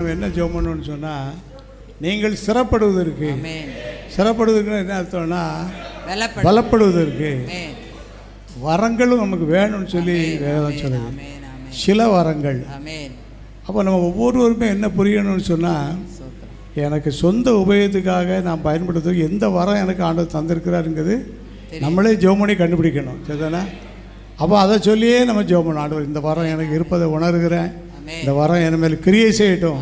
நம்ம என்ன ஜெபம் பண்ணணும்னு சொன்னால், நீங்கள் சிறப்படுவதற்கு, சிறப்படுவதற்கு என்ன அர்த்தம்னா பலப்படுவதற்கு வரங்களும் நமக்கு வேணும்னு சொல்லி வேதம் சொல்லுது. சில வரங்கள். அப்போ நம்ம ஒவ்வொருவருமே என்ன புரியணும்னு சொன்னால், எனக்கு சொந்த உபயோகத்துக்காக நான் பயன்படுத்துறதுக்கு எந்த வரம் எனக்கு ஆண்டவர் தந்திருக்கிறாருங்கிறது நம்மளே ஜெபம் பண்ணி கண்டுபிடிக்கணும். சரிதானே? அப்போ அதை சொல்லியே நம்ம ஜெபம் பண்ணணும். ஆண்டவர் இந்த வரம் எனக்கு இருப்பதை உணர்கிறேன், இந்த வரம் என் மேலே கிரியை செய்யட்டும்.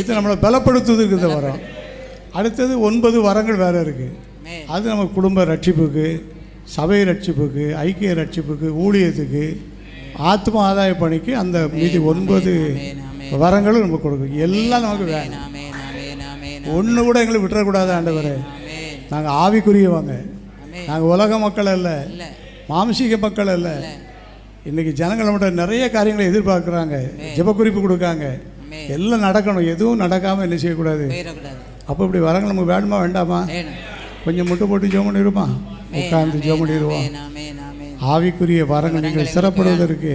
இது நம்மளை பலப்படுத்துவதற்கு இந்த வரம். அடுத்தது 9 வரங்கள் வேறு இருக்குது. அது நம்ம குடும்ப ரட்சிப்புக்கு, சபை ரட்சிப்புக்கு, ஐக்கிய ரட்சிப்புக்கு, ஊழியத்துக்கு, ஆத்ம ஆதாய பணிக்கு அந்த மீதி 9 வரங்களும் நமக்கு கொடுக்கும். எல்லாம் நமக்கு வேணும். ஒன்று கூட எங்களுக்கு விட்டுறக்கூடாது. ஆண்டவரே, நாங்கள் ஆவிக்குரியவங்க, நாங்கள் உலக மக்கள் அல்ல, மாம்சீக மக்கள் அல்ல. இன்றைக்கி ஜனங்கள் நம்மகிட்ட நிறைய காரியங்களை எதிர்பார்க்குறாங்க, ஜெப குறிப்பு கொடுக்காங்க, எல்லாம் நடக்கணும். எதுவும் நடக்காமல் என்ன செய்யக்கூடாது. அப்போ இப்படி வரங்கள் நமக்கு வேணுமா வேண்டாமா? கொஞ்சம் முட்டை போட்டு ஜெபம் பண்ணிடுமா, உட்கார்ந்து ஜெபம் பண்ணிடுவோம். ஆவிக்குரிய வரங்கள் நீங்கள் சிறப்படுவதற்கு.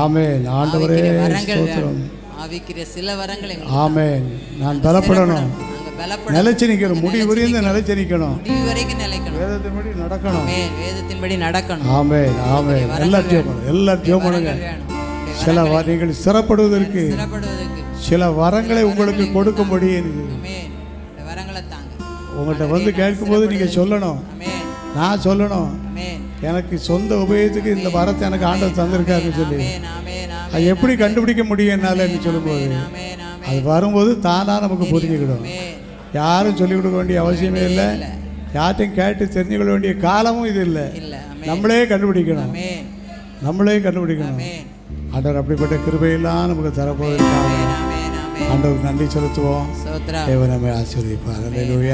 ஆமென். ஆண்டவரே ஸ்தோத்திரம். ஆமென். நான் பலப்படணும், நிலைச்சு நிற்கணும், முடிவு வரையும் நிலைச்சு நிற்கணும், வேதத்தின்படி நடக்கணும். ஆமென். ஆமென். எல்லாரும் ஜெபம் பண்ணுங்க. சில நீங்கள் சிறப்படுவதற்கு சில வரங்களை உங்களுக்கு கொடுக்கும்படி உங்கள்கிட்ட வந்து கேட்கும்போது நீங்கள் சொல்லணும், நான் சொல்லணும், எனக்கு சொந்த உபயோகத்துக்கு இந்த வரத்தை எனக்கு ஆண்டவர் தந்திருக்காருன்னு சொல்லி. அது எப்படி கண்டுபிடிக்க முடியும் என்னாலன்னு சொல்லும்போது, அது வரும்போது தானாக நமக்கு புரிஞ்சுக்கிடும். யாரும் சொல்லிக் கொடுக்க வேண்டிய அவசியமே இல்லை, யார்ட்டையும் கேட்டு தெரிஞ்சுக்கொள்ள வேண்டிய காலமும் இது இல்லை. நம்மளே கண்டுபிடிக்கணும். ஆண்டவர் அப்படிப்பட்ட கிருபையெல்லாம் நமக்கு தரப்போவதற்காக ஆண்டவருக்கு நன்றி செலுத்துவோம். தேவன் நம்மை ஆசீர்வதிப்பார். அல்லேலூயா.